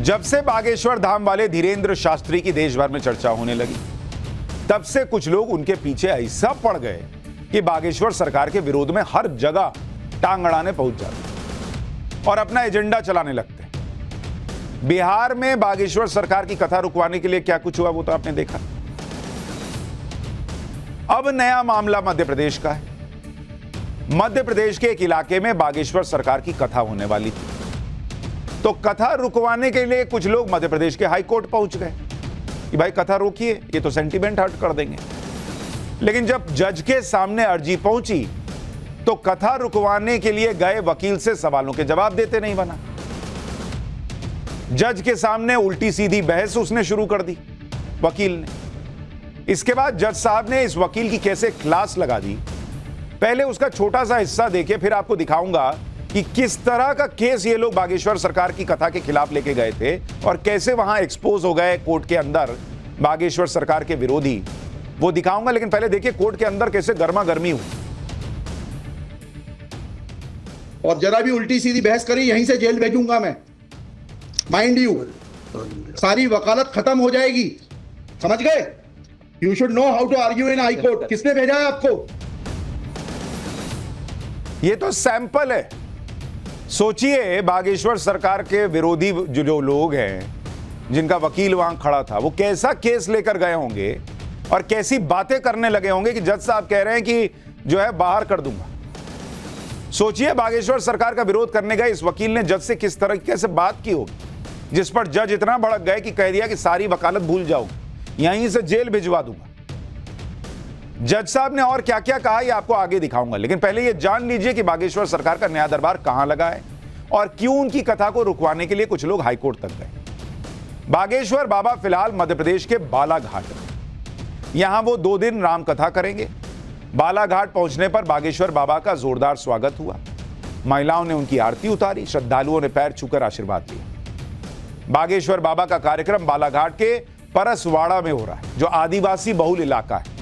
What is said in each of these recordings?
जब से बागेश्वर धाम वाले धीरेन्द्र शास्त्री की देश भर में चर्चा होने लगी, तब से कुछ लोग उनके पीछे ऐसा पड़ गए कि बागेश्वर सरकार के विरोध में हर जगह टांग अड़ाने पहुंच जाते और अपना एजेंडा चलाने लगते। बिहार में बागेश्वर सरकार की कथा रुकवाने के लिए क्या कुछ हुआ वो तो आपने देखा। अब नया मामला मध्य प्रदेश का है। मध्य प्रदेश के एक इलाके में बागेश्वर सरकार की कथा होने वाली थी, तो कथा रुकवाने के लिए कुछ लोग मध्य प्रदेश के हाई कोर्ट पहुंच गए कि भाई कथा रोकिए, ये तो सेंटीमेंट हर्ट कर देंगे। लेकिन जब जज के सामने अर्जी पहुंची तो कथा रुकवाने के लिए गए वकील से सवालों के जवाब देते नहीं बना। जज के सामने उल्टी सीधी बहस उसने शुरू कर दी वकील ने। इसके बाद जज साहब ने इस वकील की कैसे क्लास लगा दी। पहले उसका छोटा सा हिस्सा देखिए, फिर आपको दिखाऊंगा कि किस तरह का केस ये लोग बागेश्वर सरकार की कथा के खिलाफ लेके गए थे और कैसे वहां एक्सपोज हो गए कोर्ट के अंदर बागेश्वर सरकार के विरोधी, वो दिखाऊंगा। लेकिन पहले देखिए कोर्ट के अंदर कैसे गर्मा गर्मी हुई। और जरा भी उल्टी सीधी बहस करी यहीं से जेल भेजूंगा मैं, माइंड यू। सारी वकालत खत्म हो जाएगी, समझ गए? You should know how to argue in high court. किसने भेजा है आपको? ये तो सैंपल है। सोचिए बागेश्वर सरकार के विरोधी जो लोग हैं, जिनका वकील वहां खड़ा था, वो कैसा केस लेकर गए होंगे और कैसी बातें करने लगे होंगे कि जज साहब कह रहे हैं कि जो है बाहर कर दूंगा। सोचिए बागेश्वर सरकार का विरोध करने गए इस वकील ने जज से किस तरीके से बात की होगी, जिस पर जज इतना भड़क गए कि कह दिया कि सारी वकालत भूल जाओ, यहीं से जेल भिजवा दूंगा। जज साहब ने और क्या क्या कहा ये आपको आगे दिखाऊंगा, लेकिन पहले ये जान लीजिए कि बागेश्वर सरकार का नया दरबार कहां लगा है और क्यों उनकी कथा को रुकवाने के लिए कुछ लोग हाईकोर्ट तक गए। बागेश्वर बाबा फिलहाल मध्य प्रदेश के बालाघाट में, यहां वो 2 दिन राम कथा करेंगे। बालाघाट पहुंचने पर बागेश्वर बाबा का जोरदार स्वागत हुआ। महिलाओं ने उनकी आरती उतारी, श्रद्धालुओं ने पैर छूकर आशीर्वाद लिया। बागेश्वर बाबा का कार्यक्रम बालाघाट के परसवाड़ा में हो रहा है, जो आदिवासी बहुल इलाका है।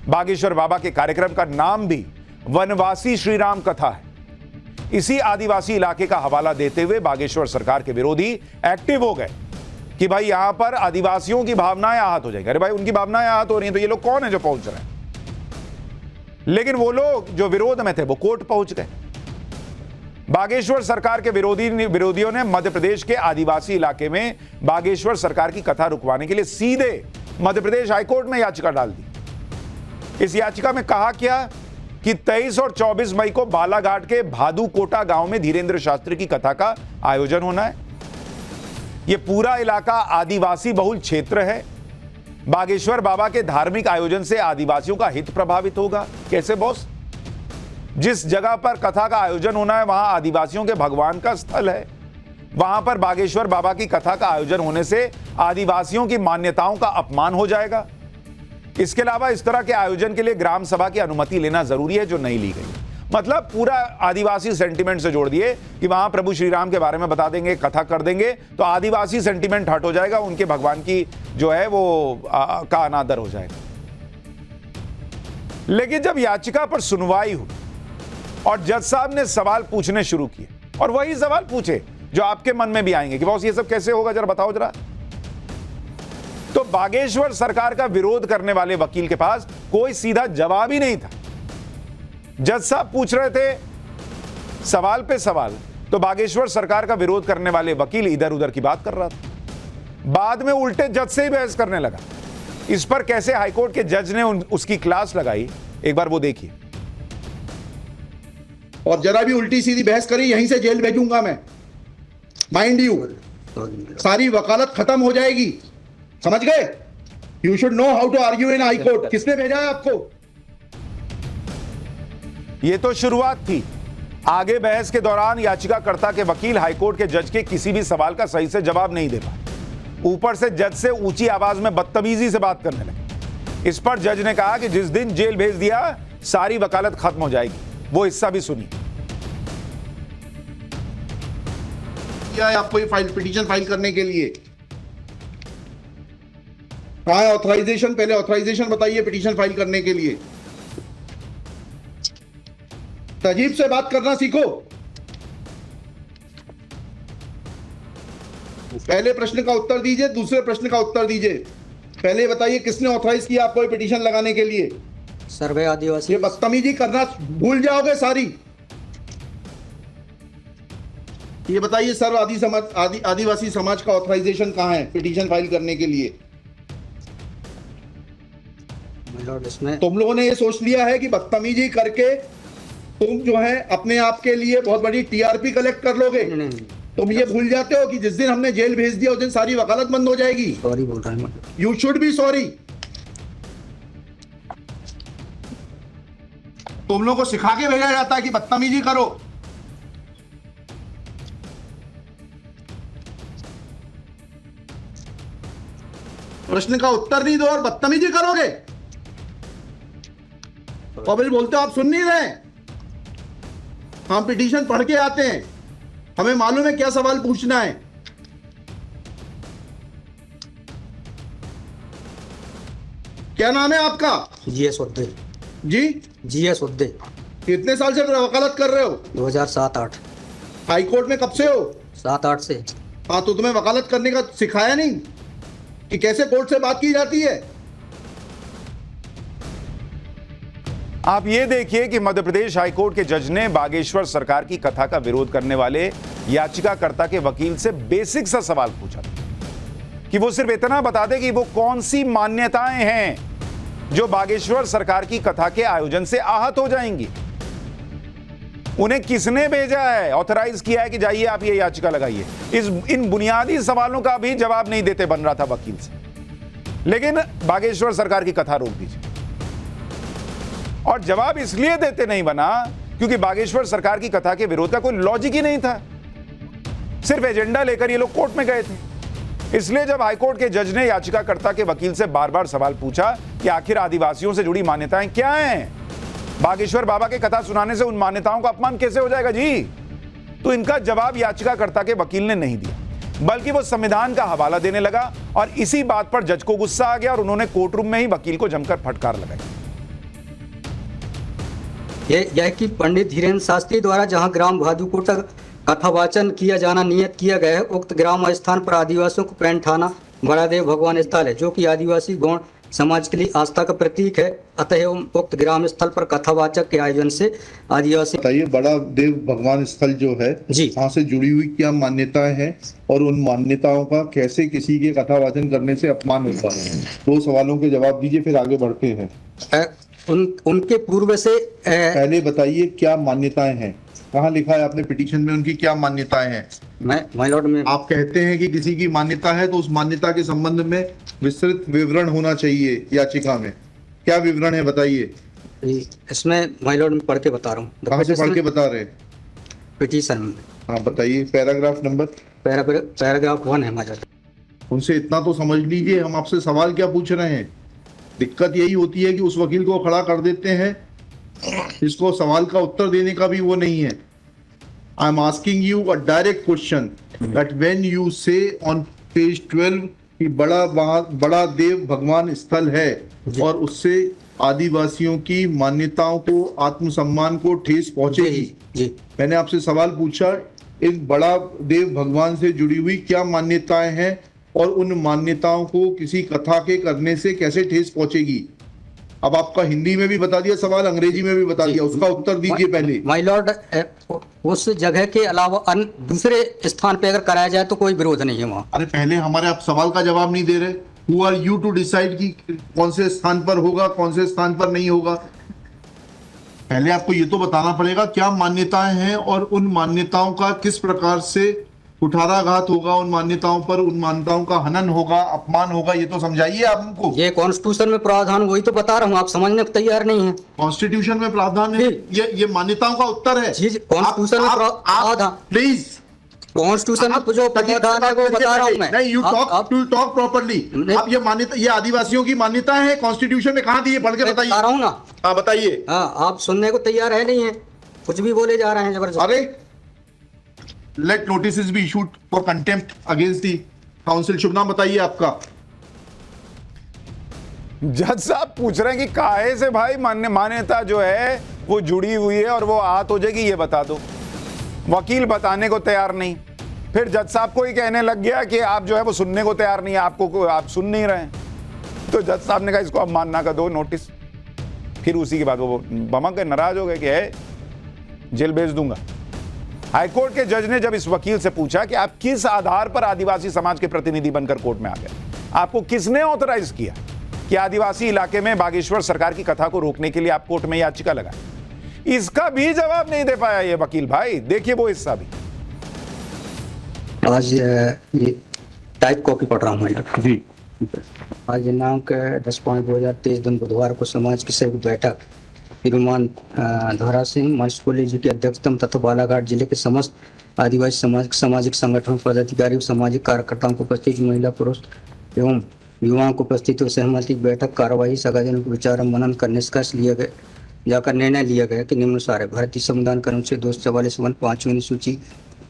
बागेश्वर बाबा के कार्यक्रम का नाम भी वनवासी श्री राम कथा है। इसी आदिवासी इलाके का हवाला देते हुए बागेश्वर सरकार के विरोधी एक्टिव हो गए कि भाई यहां पर आदिवासियों की भावनाएं आहत हो जाएंगी। अरे भाई उनकी भावनाएं आहत हो रही हैं तो ये लोग कौन है जो पहुंच रहे हैं? लेकिन वो लोग जो विरोध में थे वो कोर्ट पहुंच गए। बागेश्वर सरकार के विरोधियों ने मध्य प्रदेश के आदिवासी इलाके में बागेश्वर सरकार की कथा रुकवाने के लिए सीधे मध्य प्रदेश हाईकोर्ट में याचिका डाल दी। इस याचिका में कहा क्या कि 23 और 24 मई को बालाघाट के भादुकोटा गांव में धीरेन्द्र शास्त्री की कथा का आयोजन होना है। यह पूरा इलाका आदिवासी बहुल क्षेत्र है। बागेश्वर बाबा के धार्मिक आयोजन से आदिवासियों का हित प्रभावित होगा। कैसे बॉस? जिस जगह पर कथा का आयोजन होना है वहां आदिवासियों के भगवान का स्थल है। वहां पर बागेश्वर बाबा की कथा का आयोजन होने से आदिवासियों की मान्यताओं का अपमान हो जाएगा। इसके अलावा इस तरह के आयोजन के लिए ग्राम सभा की अनुमति लेना जरूरी है, जो नहीं ली गई। मतलब पूरा आदिवासी सेंटीमेंट से जोड़ दिए कि वहां प्रभु श्री राम के बारे में बता देंगे, कथा कर देंगे, तो आदिवासी सेंटीमेंट हट हो जाएगा, उनके भगवान की जो है वो का अनादर हो जाएगा। लेकिन जब याचिका पर सुनवाई हुई और जज साहब ने सवाल पूछने शुरू किए, और वही सवाल पूछे जो आपके मन में भी आएंगे कि बॉस ये सब कैसे होगा, जरा बताओ जरा, तो बागेश्वर सरकार का विरोध करने वाले वकील के पास कोई सीधा जवाब ही नहीं था। जज साहब पूछ रहे थे सवाल पे सवाल, तो बागेश्वर सरकार का विरोध करने वाले वकील इधर उधर की बात कर रहा था। बाद में उल्टे जज से ही बहस करने लगा। इस पर कैसे हाईकोर्ट के जज ने उसकी क्लास लगाई, एक बार वो देखिए। और जरा भी उल्टी सीधी बहस करी यहीं से जेल भेजूंगा मैं, माइंड यू। सारी वकालत खत्म हो जाएगी, समझ गए? You should know how to argue in high court. किसने भेजा है आपको? यह तो शुरुआत थी। आगे बहस के दौरान याचिकाकर्ता के वकील हाईकोर्ट के जज के किसी भी सवाल का सही से जवाब नहीं दे पाए। ऊपर से जज से ऊंची आवाज में बदतमीजी से बात करने लगे। इस पर जज ने कहा कि जिस दिन जेल भेज दिया सारी वकालत खत्म हो जाएगी। वो हिस्सा भी सुनिए। आपको ये पिटीशन फाइल करने के लिए कहाँ है ऑथराइजेशन? पहले ऑथराइजेशन बताइए पिटीशन फाइल करने के लिए। तजीब से बात करना सीखो। पहले प्रश्न का उत्तर दीजिए, दूसरे प्रश्न का उत्तर दीजिए। पहले बताइए किसने ऑथराइज किया आपको ये पिटीशन लगाने के लिए? सर्वे आदिवासी। ये बदतमीजी करना भूल जाओगे सारी। ये बताइए सर्व आदिवासी समाज का ऑथराइजेशन कहाँ है पिटीशन फाइल करने के लिए? माय लॉर्ड, इसमें तुम लोगों ने ये सोच लिया है कि बदतमीजी करके तुम जो है अपने आप के लिए बहुत बड़ी टीआरपी कलेक्ट कर लोगे। नहीं, तुम ये भूल जाते हो कि जिस दिन हमने जेल भेज दिया उस दिन सारी वकालत बंद हो जाएगी। सॉरी बोल रहा हूँ। You should be sorry. तुम लोगों को सिखा के भेजा जाता है कि बदतमीजी करो। प्रश्न का उत्तर नहीं दो और बदतमीजी करोगे। कपिल बोलते हो आप सुन नहीं रहे। हम पिटीशन पढ़ के आते हैं, हमें मालूम है क्या सवाल पूछना है। क्या नाम है आपका? जीएस उद्दे। जी, जीएस उद्दे। कितने साल से वकालत कर रहे हो? 2007-8। हाई कोर्ट में कब से हो? 7-8 से। हाँ, तो तुम्हें वकालत करने का सिखाया नहीं कि कैसे कोर्ट से बात की जाती है? आप ये देखिए कि मध्य प्रदेश हाईकोर्ट के जज ने बागेश्वर सरकार की कथा का विरोध करने वाले याचिकाकर्ता के वकील से बेसिक सा सवाल पूछा कि वो सिर्फ इतना बता दे कि वो कौन सी मान्यताएं हैं जो बागेश्वर सरकार की कथा के आयोजन से आहत हो जाएंगी। उन्हें किसने भेजा है, ऑथराइज किया है कि जाइए आप ये याचिका लगाइए। इन बुनियादी सवालों का भी जवाब नहीं देते बन रहा था वकील से। लेकिन बागेश्वर सरकार की कथा रोक दीजिए, और जवाब इसलिए देते नहीं बना क्योंकि बागेश्वर सरकार की कथा के विरोध का कोई लॉजिक ही नहीं था। सिर्फ एजेंडा लेकर ये लोग कोर्ट में गए थे। इसलिए जब हाईकोर्ट के जज ने याचिकाकर्ता के वकील से बार बार सवाल पूछा कि आखिर आदिवासियों से जुड़ी मान्यताएं क्या हैं, बागेश्वर बाबा की कथा सुनाने से उन मान्यताओं का अपमान कैसे हो जाएगा जी, तो इनका जवाब याचिकाकर्ता के वकील ने नहीं दिया, बल्कि वो संविधान का हवाला देने लगा। और इसी बात पर जज को गुस्सा आ गया और उन्होंने कोर्ट रूम में ही वकील को जमकर फटकार लगाई। यह कि पंडित धीरेन्द्र शास्त्री द्वारा जहां ग्राम भादुकोट तक कथावाचन किया जाना नियत किया गया है, उक्त ग्राम स्थान पर आदिवासियों को पैंठाना बड़ादेव भगवान स्थल है, जो कि आदिवासी गौण समाज के लिए आस्था का प्रतीक है। अतः उक्त ग्राम स्थल पर कथावाचक के आयोजन से आदिवासी। बताइए, बड़ा देव भगवान स्थल जो है जी, वहाँ से जुड़ी हुई क्या मान्यताएं हैं और उन मान्यताओं का कैसे किसी के कथावाचन करने से अपमान होता है? दो सवालों के जवाब दीजिए, फिर आगे बढ़ते हैं। उनके पूर्व से पहले बताइए क्या मान्यताएं हैं, कहाँ लिखा है आपने पिटीशन में उनकी क्या मान्यताएं हैं? माय लॉर्ड में आप कहते हैं कि किसी की मान्यता है तो उस मान्यता के संबंध में विस्तृत विवरण होना चाहिए याचिका में। क्या विवरण है बताइए? इसमें माय लॉर्ड में पढ़ के बता रहा हूँ। कहाँ से पढ़ के बता रहे हैं? पिटीशन में। हाँ बताइए, पैराग्राफ नंबर। पैराग्राफ 1 है माय लॉर्ड। उनसे इतना तो समझ लीजिए, हम आपसे सवाल क्या पूछ रहे हैं। दिक्कत यही होती है कि उस वकील को खड़ा कर देते हैं जिसको सवाल का उत्तर देने का भी वो नहीं है। I am asking you a direct question that when you से ऑन पेज 12 कि बड़ा देव भगवान स्थल है और उससे आदिवासियों की मान्यताओं को, आत्मसम्मान को ठेस पहुंचेगी। जी, मैंने आपसे सवाल पूछा, इस बड़ा देव भगवान से जुड़ी हुई क्या मान्यताएं हैं और उन मान्यताओं को किसी कथा के करने से कैसे ठेस पहुंचेगी। अब आपका हिंदी में भी बता दिया सवाल, अंग्रेजी में भी बता दिया, उसका उत्तर दीजिए पहले। माय लॉर्ड, उस जगह के अलावा अन्य दूसरे स्थान पे अगर कराया जाए तो कोई विरोध नहीं है वहाँ। अरे पहले हमारे आप सवाल का जवाब नहीं दे रहे। Who are you to decide कि कौन से स्थान पर होगा, कौन से स्थान पर नहीं होगा। पहले आपको ये तो बताना पड़ेगा क्या मान्यताएं हैं और उन मान्यताओं का किस प्रकार से कुठाराघात होगा, उन मान्यताओं पर, उन मान्यताओं का हनन होगा, अपमान होगा, ये तो समझाइए आप हमको। ये कॉन्स्टिट्यूशन में प्रावधान, वही तो बता रहा हूँ, आप समझने को तैयार नहीं है। कॉन्स्टिट्यूशन में प्रावधान है, ये मान्यताओं का उत्तर है। जी, कॉन्स्टिट्यूशन में प्रावधान, प्लीज कॉन्स्टिट्यूशन में जो प्रावधान है वो बता रहा हूँ मैं। नहीं, यू टॉक प्रॉपर्ली। आप ये मान्यता, ये आदिवासियों की मान्यताएं हैं, कॉन्स्टिट्यूशन में कहाँ दी है, पढ़ के बताइए। बता रहा हूँ ना। हाँ बताइए। हाँ, आप सुनने को तैयार है नहीं है, कुछ भी बोले जा रहे हैं जबरदस्त। अरे let notice be issued for contempt against the council. शुभ नाम बताइए आपका। जज साहब पूछ रहे हैं कि काहे से भाई मान्यता जो है वो जुड़ी हुई है और वो आहत हो जाएगी, ये बता दो। वकील बताने को तैयार नहीं। फिर जज साहब को ही कहने लग गया कि आप जो है वो सुनने को तैयार नहीं है, आप सुन नहीं रहे हैं। तो जज साहब ने कहा इसको अवमानना का दो नोटिस। फिर उसी के बाद वो बमक गए, नाराज हो गए कि है जेल भेज दूंगा। हाईकोर्ट के जज ने जब इस वकील से पूछा कि आप किस आधार पर आदिवासी समाज के प्रतिनिधि बनकर कोर्ट में आ गए, आपको किसने ऑथराइज किया कि आदिवासी इलाके में बागेश्वर सरकार की कथा को रोकने के लिए आप कोर्ट में याचिका लगाए, इसका भी जवाब नहीं दे पाया ये वकील भाई। देखिए वो हिस्सा भी। आज ये टाइप कॉपी पढ़ रहा हूँ मैं जी। आज दिनांक 10/5/2023 दिन बुधवार को समाज की संयुक्त बैठक श्रीमान धरा सिंह मंचकोली जी की अध्यक्षता में तथा बालाघाट जिले के समस्त आदिवासी समाज के सामाजिक संगठनों पदाधिकारी और सामाजिक कार्यकर्ताओं को उपस्थित महिला पुरुष एवं युवाओं को उपस्थित और सहमति की बैठक कार्यवाही सगाजनों को विचार मनन कर निष्कर्ष लिया गया जाकर निर्णय लिया गया कि निम्नानुसार है। भारतीय संविधान के अनुच्छेद 244 पांचवीं अनुसूची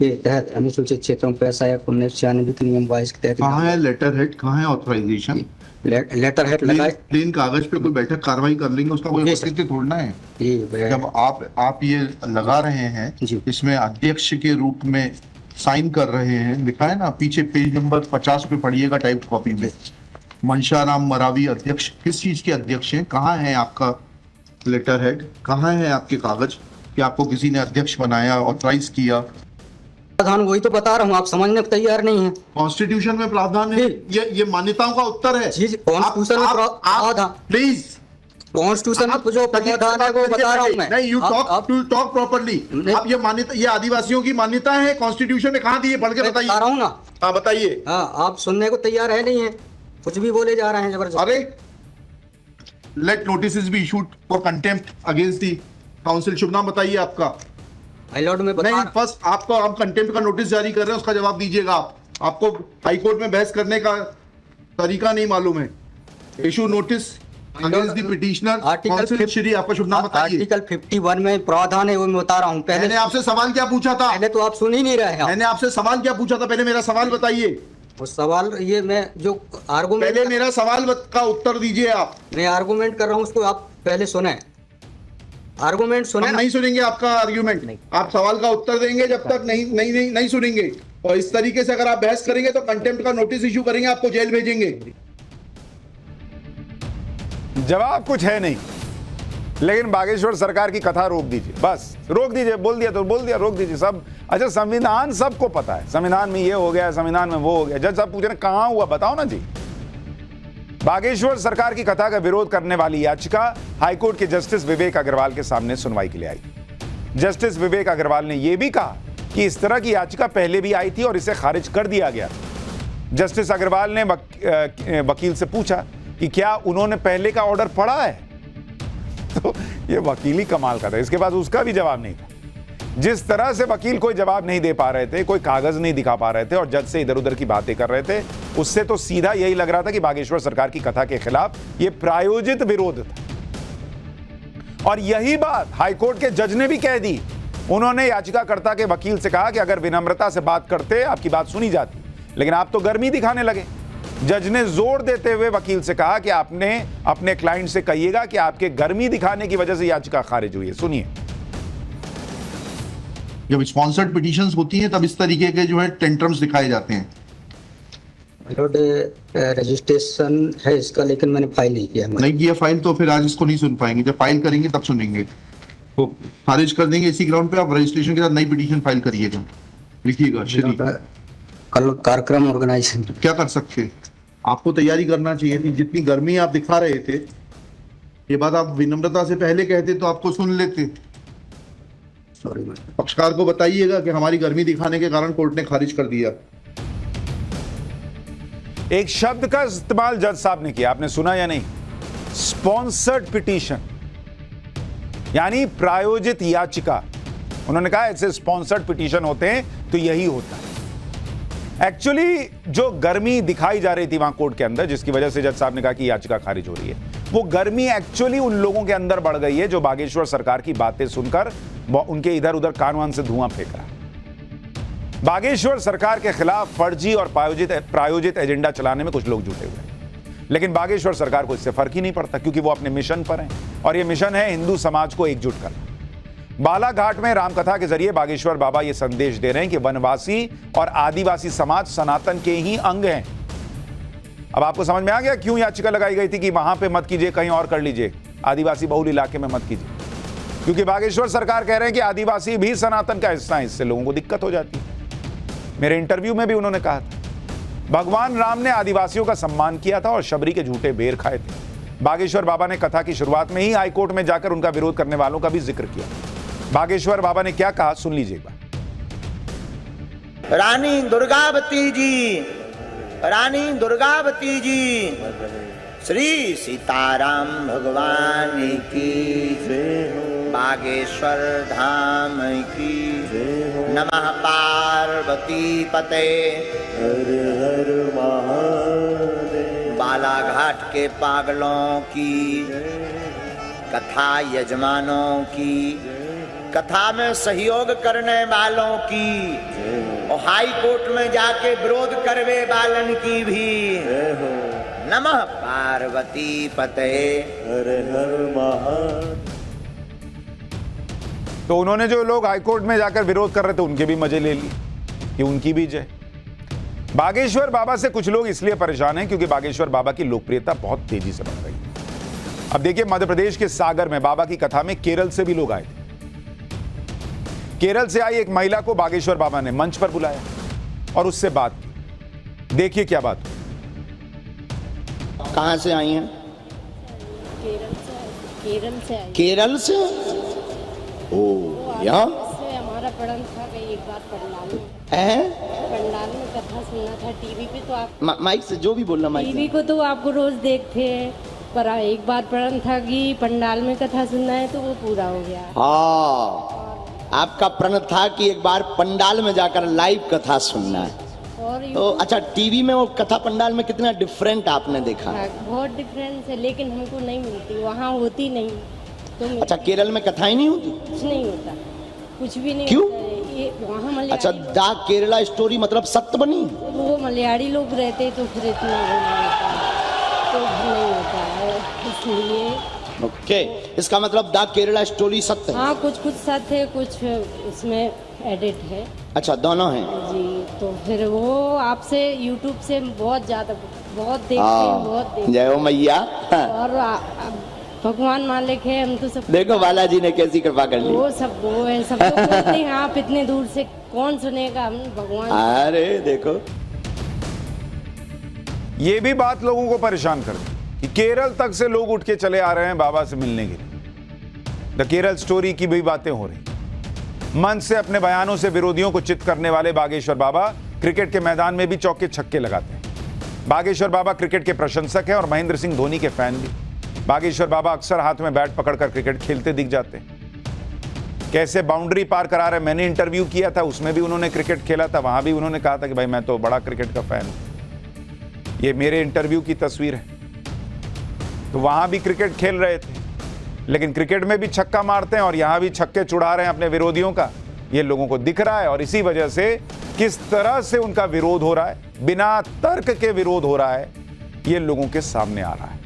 के तहत अनुसूचित क्षेत्रों में 1996 के नियम 22 के तहत कहाँ है लेटर हेड, कहाँ है ऑथराइजेशन? लेटर हेड लगाए प्लेन कागज पे कोई बैठक कार्रवाई कर लेंगे, उसका कोई जी, औचित्य थोड़ना है। ये जब आप ये लगा रहे हैं, जी। इसमें अध्यक्ष के रूप में साइन कर रहे हैं, लिखा है ना पीछे पेज नंबर 50 पे पढ़िएगा टाइप कॉपी में, मनशाराम मरावी अध्यक्ष। किस चीज के अध्यक्ष हैं? कहाँ है आपका लेटर हेड? कहाँ है आपके कागज कि आपको किसी ने अध्यक्ष बनाया, ऑथराइज किया? प्रावधान वही तो बता रहा हूँ, आप समझने को तैयार नहीं है। कॉन्स्टिट्यूशन में प्रावधान है, ये मान्यताओं का उत्तर है। जी, कॉन्स्टिट्यूशन में प्रावधान, प्लीज कॉन्स्टिट्यूशन में जो प्रावधान है वो बता रहा हूँ मैं। नहीं, यू टॉक प्रॉपर्ली। आप ये मान्यता, ये आदिवासियों की मान्यता है, कॉन्स्टिट्यूशन में कहाँ दी है? पढ़ के बताइए। बता रहा हूँ ना। हाँ बताइए। हाँ, आप सुनने को तैयार है नहीं है, कुछ भी बोले जा रहे हैं जबरदस्त। अरे let notice be issued for contempt against the council. शुभ नाम बताइए आपका। हाई लॉर्ड में बता नहीं, फर्स्ट आपको आप कंटेम्प्ट का नोटिस जारी कर रहे हैं, उसका जवाब दीजिएगा आप। आपको हाईकोर्ट में बहस करने का तरीका नहीं मालूम है। Issue notice against the petitioner council. Shri आपका शुभ नाम बताइए। आर्टिकल 51 में प्रावधान है, वो मैं बता रहा हूँ। मैंने आपसे सवाल क्या पूछा था? पहले तो आप सुन ही नहीं रहे हैं। मैंने आपसे सवाल क्या पूछा था? पहले मेरा सवाल बताइए। वो सवाल ये मैं जो आर्गुमेंट, पहले मेरा सवाल का उत्तर दीजिए आप। मैं आर्गुमेंट कर रहा हूँ, उसको आप पहले सुने। आर्गुमेंट सुने। हम नहीं सुनेंगे आपका आर्ग्यूमेंट, आप सवाल का उत्तर देंगे जब तक नहीं सुनेंगे। और इस तरीके से अगर आप बहस करेंगे तो कंटेम्प्ट का नोटिस इशू करेंगे, आपको जेल भेजेंगे। जवाब कुछ है नहीं, लेकिन बागेश्वर सरकार की कथा रोक दीजिए, बस रोक दीजिए। बोल दिया तो बोल दिया, रोक दीजिए सब। अच्छा, संविधान सबको पता है, संविधान में ये हो गया, संविधान में वो हो गया। जज साहब पूछ रहे कहाँ हुआ, बताओ ना जी। बागेश्वर सरकार की कथा का विरोध करने वाली याचिका हाईकोर्ट के जस्टिस विवेक अग्रवाल के सामने सुनवाई के लिए आई। जस्टिस विवेक अग्रवाल ने यह भी कहा कि इस तरह की याचिका पहले भी आई थी और इसे खारिज कर दिया गया। जस्टिस अग्रवाल ने वकील से पूछा कि क्या उन्होंने पहले का ऑर्डर पढ़ा है। तो ये वकीली कमाल का था, इसके बाद उसका भी जवाब नहीं था। जिस तरह से वकील कोई जवाब नहीं दे पा रहे थे, कोई कागज नहीं दिखा पा रहे थे और जज से इधर उधर की बातें कर रहे थे, उससे तो सीधा यही लग रहा था कि बागेश्वर सरकार की कथा के खिलाफ ये प्रायोजित विरोध था। और यही बात हाईकोर्ट के जज ने भी कह दी। उन्होंने याचिकाकर्ता के वकील से कहा कि अगर विनम्रता से बात करते आपकी बात सुनी जाती, लेकिन आप तो गर्मी दिखाने लगे। जज ने जोर देते हुए वकील से कहा कि आपने अपने क्लाइंट से कहिएगा कि आपके गर्मी दिखाने की वजह से याचिका खारिज हुई है। सुनिए। जब स्पॉन्सर्ड पिटीशंस होती हैं तब इस तरीके के जो है टेंट्रम्स दिखाए जाते हैं। रजिस्ट्रेशन है इसका, लेकिन मैंने फाइल नहीं किया। नहीं किया फाइल तो फिर आज इसको नहीं सुन पाएंगे। जब फाइल करेंगे तब सुनेंगे। तो खारिज कर देंगे इसी ग्राउंड पे। आप रजिस्ट्रेशन के साथ नई पिटीशन फाइल करिएगा, लिखिएगा। श्री कल कार्यक्रम ऑर्गेनाइजेशन क्या कर सकते, आपको तैयारी करना चाहिए थी। जितनी गर्मी आप दिखा रहे थे, ये बात आप विनम्रता से पहले कहते तो आपको सुन लेते। सॉरी, पक्षकार को बताइएगा कि हमारी गर्मी दिखाने के कारण कोर्ट ने खारिज कर दिया। एक शब्द का इस्तेमाल जज साहब ने किया, आपने सुना या नहीं? स्पॉन्सर्ड पिटीशन, यानी प्रायोजित याचिका। उन्होंने कहा ऐसे स्पॉन्सर्ड पिटीशन होते हैं तो यही होता है। एक्चुअली जो गर्मी दिखाई जा रही थी वहां कोर्ट के अंदर, जिसकी वजह से जज साहब ने कहा कि याचिका खारिज हो रही है, वो गर्मी एक्चुअली उन लोगों के अंदर बढ़ गई है जो बागेश्वर सरकार की बातें सुनकर उनके इधर उधर कान से धुआं फेंक रहा है। बागेश्वर सरकार के खिलाफ फर्जी और प्रायोजित एजेंडा चलाने में कुछ लोग जुटे हुए हैं, लेकिन बागेश्वर सरकार को इससे फर्क ही नहीं पड़ता, क्योंकि वो अपने मिशन पर हैं और ये मिशन है हिंदू समाज को एकजुट करना। बालाघाट में रामकथा के जरिए बागेश्वर बाबा यह संदेश दे रहे हैं कि वनवासी और आदिवासी समाज सनातन के ही अंग हैं। अब आपको समझ में आ गया क्यों याचिका लगाई गई थी कि वहां पे मत कीजिए, कहीं और कर लीजिए, आदिवासी बहुल इलाके में मत कीजिए, क्योंकि बागेश्वर सरकार कह रहे हैं कि आदिवासी भी सनातन का हिस्सा है, इससे लोगों को दिक्कत हो जाती है। मेरे इंटरव्यू में भी उन्होंने कहा था भगवान राम ने आदिवासियों का सम्मान किया था और शबरी के झूठे बेर खाए थे। बागेश्वर बाबा ने कथा की शुरुआत में ही हाईकोर्ट में जाकर उनका विरोध करने वालों का भी जिक्र किया। बागेश्वर बाबा ने क्या कहा, सुन लीजिए एक बार। रानी दुर्गावती जी, श्री सीताराम भगवान की जय, बागेश्वर धाम की जय, नमः पार्वती पते, हर हर महादेव, बालाघाट के पागलों की, कथा यजमानों की, कथा में सहयोग करने वालों की और हाई कोर्ट में जाके विरोध करवे वालन की भी नमः पार्वती पते, हर हर महादेव। तो उन्होंने जो लोग हाईकोर्ट में जाकर विरोध कर रहे थे उनके भी मजे ले लिए कि उनकी भी जय। बागेश्वर बाबा से कुछ लोग इसलिए परेशान हैं क्योंकि बागेश्वर बाबा की लोकप्रियता बहुत तेजी से बढ़ रही है। अब देखिए, मध्य प्रदेश के सागर में बाबा की कथा में केरल से भी लोग आए थे। केरल से आई एक महिला को बागेश्वर बाबा ने मंच पर बुलाया और उससे बात की। देखिए क्या बात हुई। कहां से आई हैं? केरल से। ओ, यहाँ से हमारा प्रण था कि एक बार पंडाल में कथा सुनना था। टीवी पे तो आप माइक से जो भी बोलना, माइक टीवी को तो आपको रोज देखते हैं, पर एक बार प्रण था कि पंडाल में कथा सुनना है, तो वो पूरा हो गया। हाँ, आपका प्रण था कि एक बार पंडाल में जाकर लाइव कथा सुनना है। और तो अच्छा, टीवी में वो कथा पंडाल में कितना डिफरेंट आपने देखा? बहुत डिफरेंस है, लेकिन हमको नहीं मिलती, वहाँ होती नहीं तो। अच्छा, केरल में कथाएं नहीं होती? कुछ नहीं होता, कुछ भी नहीं। क्यों? ये वहाँ अच्छा, दा केरला स्टोरी मतलब सत्य बनी? वो मलयाली लोग रहते तो फिर इतना नहीं होता है, इसलिए। ओके, इसका मतलब दा केरला स्टोरी सत्य है? हाँ, कुछ सत्य है, कुछ उसमें एडिट है। अच्छा, दोनों हैं जी। तो फिर वो आपसे यूट्यूब से बहुत देखते हैं, बहुत देखते। जय हो मैया। और भगवान मालिक है, हम तो सब देखो बालाजी ने कैसी कृपा कर ली। वो है, सब लोग बोलते हैं आप इतने दूर से कौन सुनेगा, हम भगवान। अरे देखो, ये भी बात लोगों को परेशान कर दी कि केरल तक से लोग उठ के चले आ रहे हैं बाबा से मिलने के लिए। द केरल स्टोरी की भी बातें हो रही। मंच से अपने बयानों से विरोधियों को चित करने वाले बागेश्वर बाबा क्रिकेट के मैदान में भी चौके छक्के लगाते हैं। बागेश्वर बाबा क्रिकेट के प्रशंसक हैं और महेंद्र सिंह धोनी के फैन भी। बागेश्वर बाबा अक्सर हाथ में बैट पकड़कर क्रिकेट खेलते दिख जाते हैं। कैसे बाउंड्री पार करा रहे, मैंने इंटरव्यू किया था, उसमें भी उन्होंने क्रिकेट खेला था, वहां भी उन्होंने कहा था कि भाई मैं तो बड़ा क्रिकेट का फैन हूं। ये मेरे इंटरव्यू की तस्वीर है। तो वहां भी क्रिकेट खेल रहे थे, लेकिन क्रिकेट में भी छक्का मारते हैं और यहां भी छक्के छुड़ा रहे हैं अपने विरोधियों का। ये लोगों को दिख रहा है और इसी वजह से किस तरह से उनका विरोध हो रहा है, बिना तर्क के विरोध हो रहा है, ये लोगों के सामने आ रहा है।